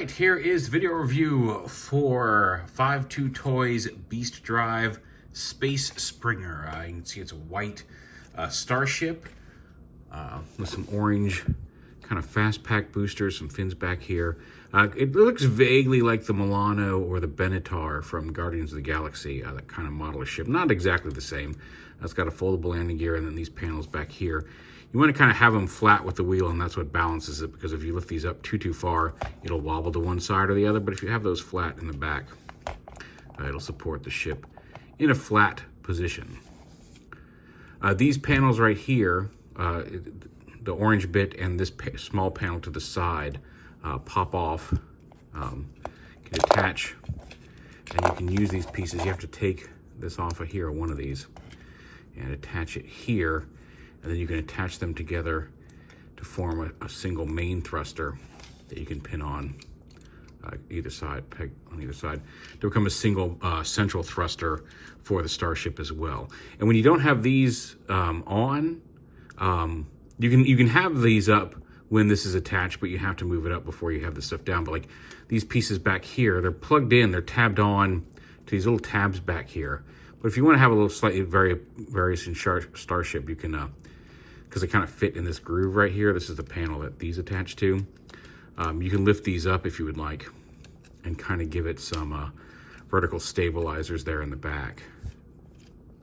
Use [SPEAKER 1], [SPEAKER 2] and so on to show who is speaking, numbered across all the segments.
[SPEAKER 1] right, here is video review for 5.2 Toys BeastDrive Space Springer. You can see it's a white Starship with some orange kind of fast pack boosters, some fins back here. It looks vaguely like the Milano or the Benatar from Guardians of the Galaxy, that kind of model of ship. Not exactly the same. It's got a foldable landing gear and then these panels back here. You want to kind of have them flat with the wheel, and that's what balances it, because if you lift these up too far, it'll wobble to one side or the other. But if you have those flat in the back, it'll support the ship in a flat position. These panels right here, the orange bit and this small panel to the side, pop off, can attach, and you can use these pieces. You have to take this off of here, one of these, and attach it here. And then you can attach them together to form a single main thruster that you can pin on either side, peg on either side, to become a single central thruster for the Starship as well. And when you don't have these on, you can have these up when this is attached, but you have to move it up before you have the stuff down. But like these pieces back here, they're plugged in, they're tabbed on to these little tabs back here. But if you want to have a little slightly various in Starship, you can, because they kind of fit in this groove right here. This is the panel that these attach to. You can lift these up if you would like and kind of give it some vertical stabilizers there in the back.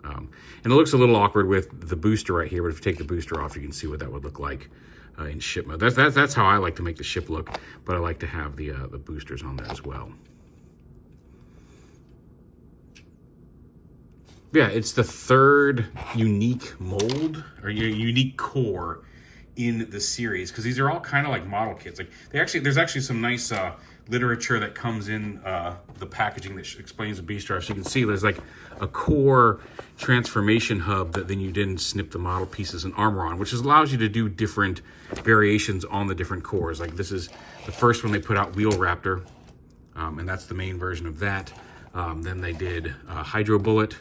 [SPEAKER 1] And it looks a little awkward with the booster right here, but if you take the booster off, you can see what that would look like in ship mode. That's how I like to make the ship look, but I like to have the boosters on there as well. Yeah, it's the third unique mold or unique core in the series, because these are all kind of like model kits. Like there's actually some nice literature that comes in the packaging that explains the BeastDrive. So you can see there's like a core transformation hub that then you didn't snip the model pieces and armor on, which allows you to do different variations on the different cores. Like this is the first one they put out, Wheel Raptor, and that's the main version of that. Then they did Hydro Bullet,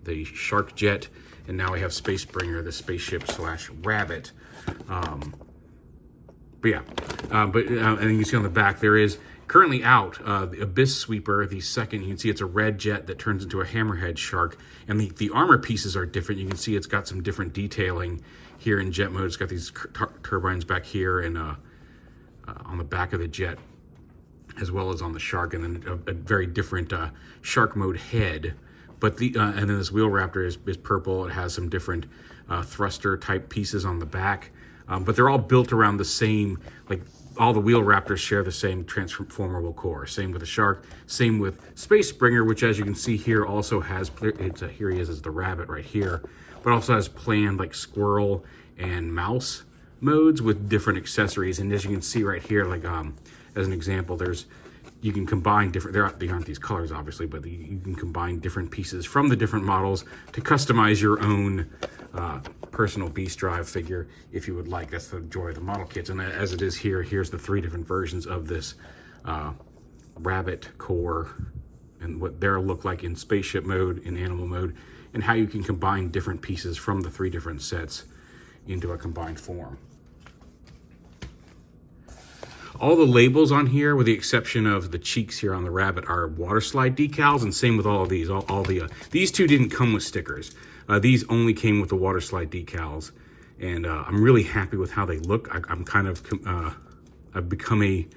[SPEAKER 1] the Shark Jet, and now we have Space Springer, the spaceship / rabbit. And you can see on the back there is currently out the Abyss Sweeper, the second. You can see it's a red jet that turns into a hammerhead shark, and the armor pieces are different. You can see it's got some different detailing here in jet mode. It's got these turbines back here and on the back of the jet, as well as on the shark, and then a very different shark mode head. But and then this Wheel Raptor is purple. It has some different thruster type pieces on the back, but they're all built around the same, like all the Wheel Raptors share the same transformable core. Same with the shark, same with Space Springer, which as you can see here also has, here he is as the rabbit right here, but also has planned like squirrel and mouse modes with different accessories. And as you can see right here, like as an example, you can combine different, they aren't these colors obviously, but you can combine different pieces from the different models to customize your own personal BeastDrive figure if you would like. That's the joy of the model kits. And as it is here, here's the 3 different versions of this rabbit core and what they'll look like in spaceship mode, in animal mode, and how you can combine different pieces from the 3 different sets into a combined form. All the labels on here, with the exception of the cheeks here on the rabbit, are water slide decals, and same with all of these. These two didn't come with stickers. These only came with the water slide decals, and I'm really happy with how they look. I've become a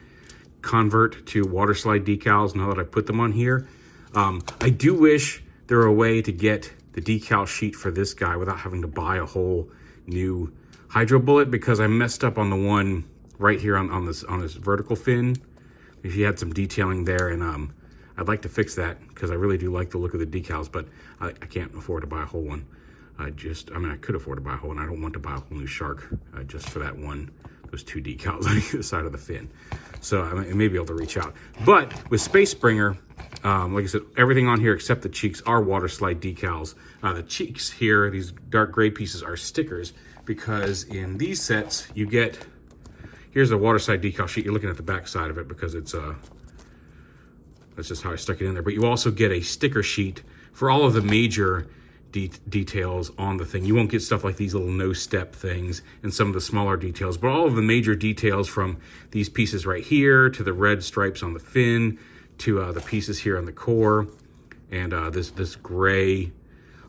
[SPEAKER 1] convert to water slide decals now that I put them on here. I do wish there were a way to get the decal sheet for this guy without having to buy a whole new Hydro Bullet, because I messed up on the one right here on this vertical fin. He had some detailing there, and I'd like to fix that because I really do like the look of the decals, but I can't afford to buy a whole one. I could afford to buy a whole one. I don't want to buy a whole new shark just for that one, those 2 decals on either side of the fin. So I may be able to reach out. But with Space Springer, like I said, everything on here except the cheeks are water slide decals. The cheeks here, these dark gray pieces, are stickers, because in these sets you get, here's a water slide decal sheet. You're looking at the back side of it because it's that's just how I stuck it in there. But you also get a sticker sheet for all of the major details on the thing. You won't get stuff like these little no-step things and some of the smaller details, but all of the major details from these pieces right here to the red stripes on the fin to the pieces here on the core and this gray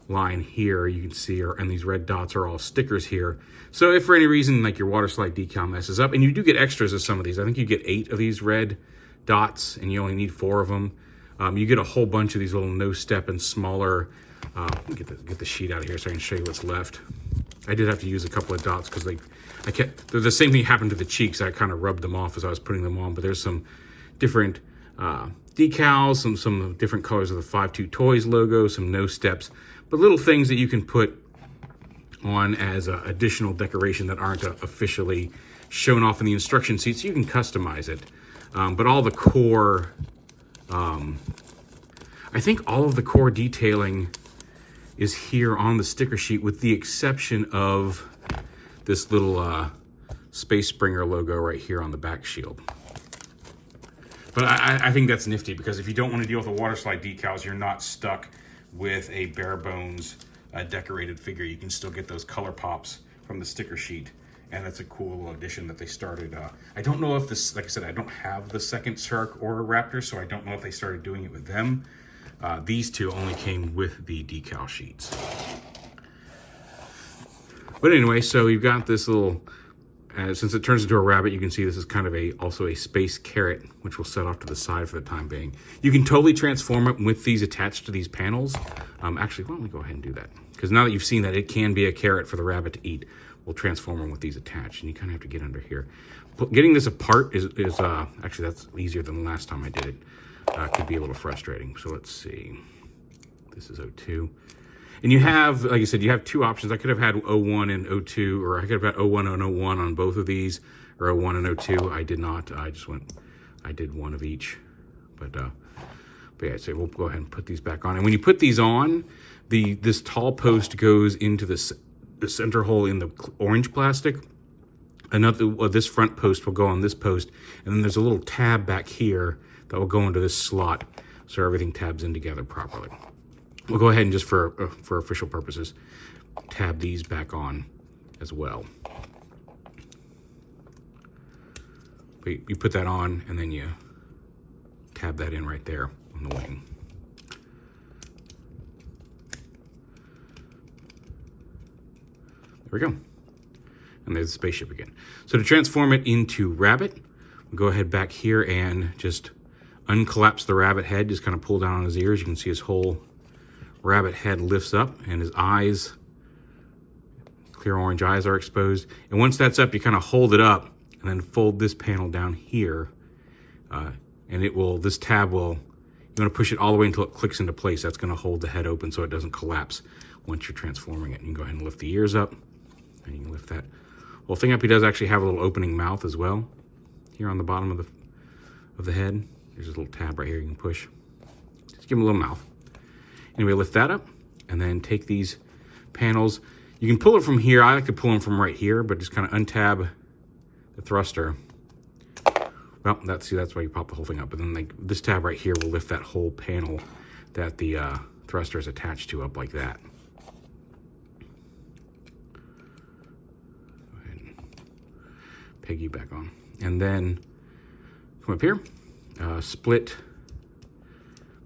[SPEAKER 1] line here you can see, and these red dots are all stickers here. So if for any reason like your water slide decal messes up, and you do get extras of some of these, I think you get 8 of these red dots and you only need 4 of them. You get a whole bunch of these little no-step and smaller. Get the sheet out of here so I can show you what's left. I did have to use a couple of dots because the same thing happened to the cheeks. I kind of rubbed them off as I was putting them on, but there's some different decals, some different colors of the 5-2 Toys logo, some no steps, but little things that you can put on as additional decoration that aren't officially shown off in the instruction sheet, so you can customize it. But all the core, I think all of the core detailing is here on the sticker sheet with the exception of this little Space Springer logo right here on the back shield. But I think that's nifty because if you don't want to deal with the water slide decals, you're not stuck with a bare bones decorated figure. You can still get those color pops from the sticker sheet. And that's a cool little addition that they started. I don't know if this, like I said, I don't have the second shark or raptor, so I don't know if they started doing it with them. These two only came with the decal sheets. But anyway, so you've got this little, since it turns into a rabbit, you can see this is kind of also a space carrot, which will set off to the side for the time being. You can totally transform it with these attached to these panels. Actually, why don't we go ahead and do that? Because now that you've seen that it can be a carrot for the rabbit to eat, we'll transform them with these attached, and you kind of have to get under here. Getting this apart is actually, that's easier than the last time I did it. Could be a little frustrating. So let's see. This is 02. And you have, like I said, you have 2 options. I could have had 01 and 02, or I could have had 01 and 01 on both of these, or 01 and 02. I did not. I did one of each. But yeah, so we'll go ahead and put these back on. And when you put these on, this tall post goes into the center hole in the orange plastic. This front post will go on this post, and then there's a little tab back here that will go into this slot, so everything tabs in together properly. We'll go ahead and just for official purposes, tab these back on as well. But you put that on, and then you tab that in right there on the wing. There we go. And there's the spaceship again. So to transform it into rabbit, we'll go ahead back here and just uncollapse the rabbit head, just kind of pull down on his ears. You can see his whole rabbit head lifts up and his eyes, clear orange eyes, are exposed. And once that's up, you kind of hold it up and then fold this panel down here. And this tab will, you want to push it all the way until it clicks into place. That's going to hold the head open so it doesn't collapse once you're transforming it. You can go ahead and lift the ears up, and you can lift that whole thing up. He does actually have a little opening mouth as well here on the bottom of the head. There's a little tab right here you can push. Just give him a little mouth. Anyway, lift that up, and then take these panels. You can pull it from here. I like to pull them from right here, but just kind of untab the thruster. Well, that's why you pop the whole thing up. But then this tab right here will lift that whole panel that the thruster is attached to up like that. Go ahead and peg you back on. And then come up here, split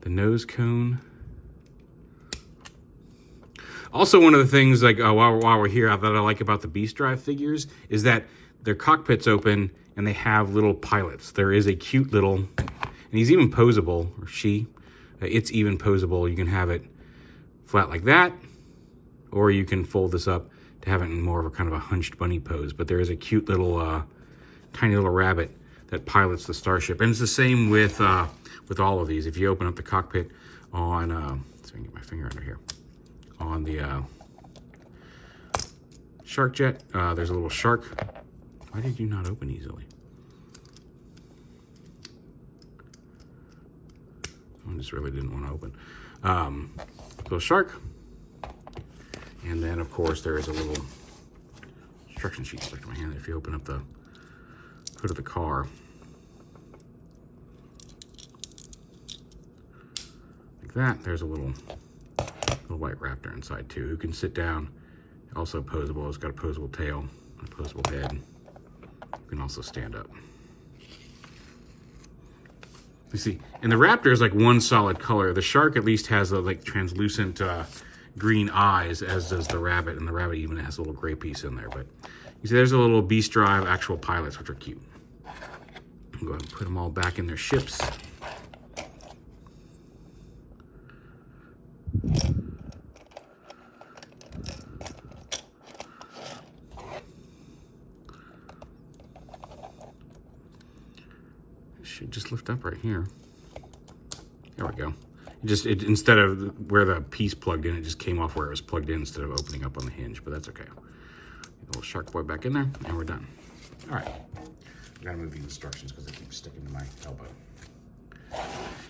[SPEAKER 1] the nose cone. Also, one of the things while we're here that I like about the BeastDrive figures is that their cockpit's open and they have little pilots. There is a cute little, and he's even posable, or she, it's even posable. You can have it flat like that, or you can fold this up to have it in more of a kind of a hunched bunny pose. But there is a cute little, tiny little rabbit that pilots the starship. And it's the same with all of these. If you open up the cockpit on, let's see if I can get my finger under here, on the shark jet, there's a little shark. Why did you not open easily? I just really didn't want to open. Little shark. And then, of course, there is a little instruction sheet stuck to my hand. If you open up the hood of the car, like that, there's a little little white raptor inside too, who can sit down. Also posable. It's got a posable tail, a posable head. You can also stand up. You see, and the raptor is like one solid color. The shark at least has a like translucent green eyes, as does the rabbit, and the rabbit even has a little gray piece in there. But you see, there's a little BeastDrive actual pilots, which are cute. Go ahead and put them all back in their ships. It should just lift up right here. There we go. Instead of where the piece plugged in, it just came off where it was plugged in instead of opening up on the hinge, but that's okay. Get a little shark boy back in there, and we're done. All right. I gotta move the instructions because they keep sticking to my elbow.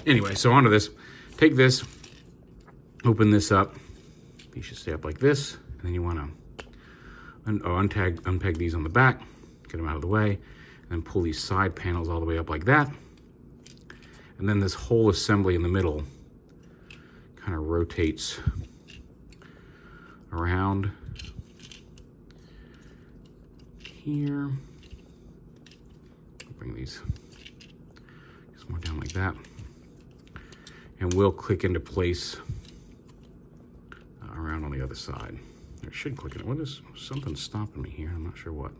[SPEAKER 1] Anyway, so onto this. Take this, open this up. You should stay up like this, and then you want to unpeg these on the back, get them out of the way, and then pull these side panels all the way up like that. And then this whole assembly in the middle kind of rotates around here. Bring these more down like that, and we'll click into place around on the other side. It should click in. What is something stopping me here? I'm not sure what.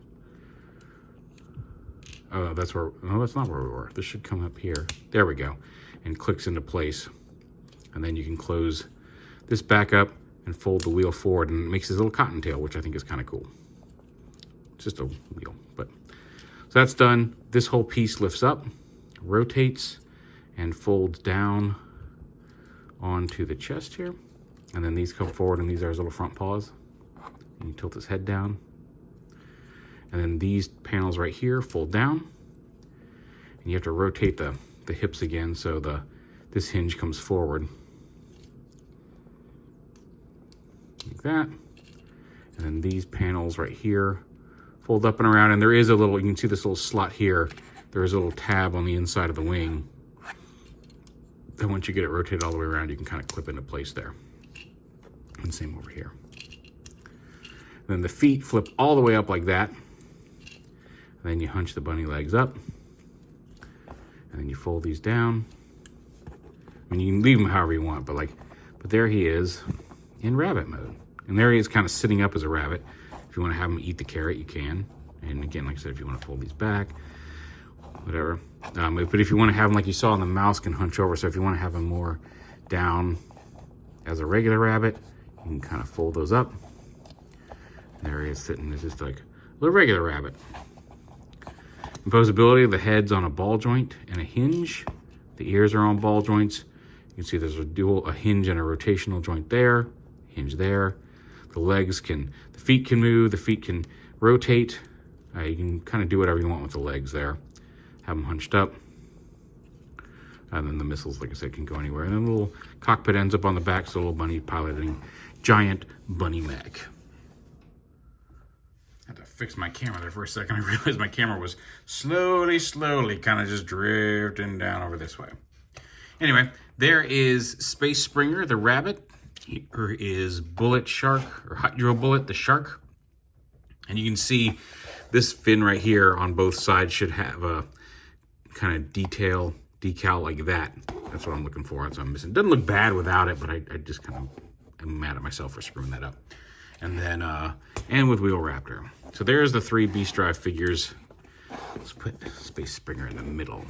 [SPEAKER 1] Oh, that's where. No, that's not where we were. This should come up here. There we go, and clicks into place, and then you can close this back up and fold the wheel forward, and it makes this little cottontail, which I think is kind of cool. It's just a wheel, but. So that's done. This whole piece lifts up, rotates, and folds down onto the chest here. And then these come forward, and these are his little front paws. And you tilt his head down. And then these panels right here fold down. And you have to rotate the hips again so this hinge comes forward. Like that. And then these panels right here fold up and around, and there is a little, you can see this little slot here. There is a little tab on the inside of the wing. Then once you get it rotated all the way around, you can kind of clip into place there. And same over here. And then the feet flip all the way up like that. And then you hunch the bunny legs up. And then you fold these down. I mean, you can leave them however you want, but there he is in rabbit mode. And there he is kind of sitting up as a rabbit. If you want to have him eat the carrot, you can. And again, like I said, if you want to fold these back, whatever. But if you want to have him like you saw, the mouse can hunch over. So if you want to have him more down as a regular rabbit, you can kind of fold those up. And there he is sitting as just like a little regular rabbit. Imposability, the head's on a ball joint and a hinge. The ears are on ball joints. You can see there's a hinge and a rotational joint there, hinge there. The feet can move, the feet can rotate. You can kind of do whatever you want with the legs there. Have them hunched up. And then the missiles, like I said, can go anywhere. And then the little cockpit ends up on the back, so little bunny piloting giant bunny mech. I had to fix my camera there for a second. I realized my camera was slowly kind of just drifting down over this way. Anyway, there is Space Springer, the rabbit. Here is Bullet Shark, or Hydro Bullet, the shark. And you can see this fin right here on both sides should have a kind of decal like that. That's what I'm looking for. That's what I'm missing. Doesn't look bad without it, but I just kind of am mad at myself for screwing that up. And then, and with Wheel Raptor. So there's the 3 BeastDrive figures. Let's put Space Springer in the middle.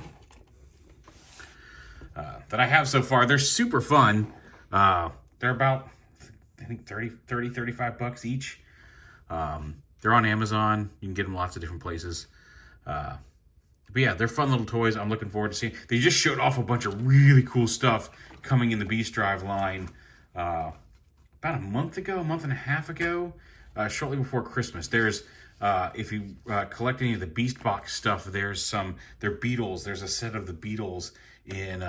[SPEAKER 1] That I have so far. They're super fun. They're about, I think, 35 bucks each. They're on Amazon. You can get them lots of different places. But yeah, they're fun little toys. I'm looking forward to seeing. They just showed off a bunch of really cool stuff coming in the BeastDrive line about a month and a half ago, shortly before Christmas. There's, if you collect any of the Beast Box stuff, there's they're Beatles. There's a set of the Beatles in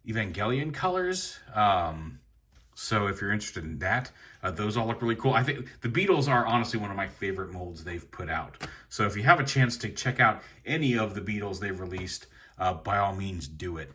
[SPEAKER 1] Evangelion colors. So if you're interested in that, those all look really cool. I think the Beatles are honestly one of my favorite molds they've put out. So if you have a chance to check out any of the Beatles they've released, by all means do it.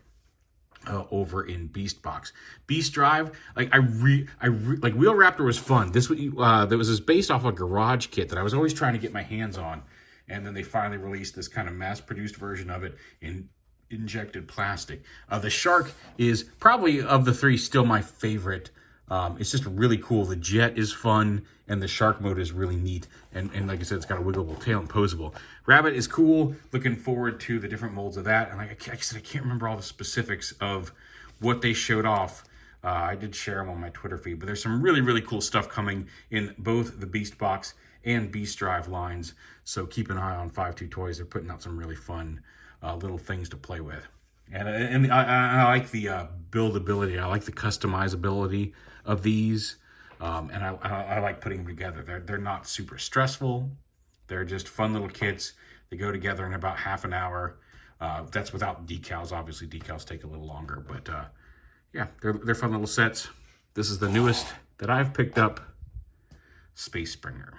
[SPEAKER 1] over in BeastBox. BeastDrive, like like Wheel Raptor was fun. This was based off a garage kit that I was always trying to get my hands on, and then they finally released this kind of mass-produced version of it in injected plastic. The Shark is probably, of the three, still my favorite. It's just really cool. The jet is fun, and the Shark mode is really neat. And like I said, it's got a wiggleable tail and posable. Rabbit is cool. Looking forward to the different molds of that. And like I said, I can't remember all the specifics of what they showed off. I did share them on my Twitter feed, but there's some really, really cool stuff coming in both the BeastBox and BeastDrive lines. So keep an eye on 52 Toys. They're putting out some really fun little things to play with. And I like the buildability. I like the customizability of these. And I like putting them together. They're not super stressful. They're just fun little kits. They go together in about half an hour. That's without decals. Obviously, decals take a little longer. But yeah, they're fun little sets. This is the newest that I've picked up, Space Springer.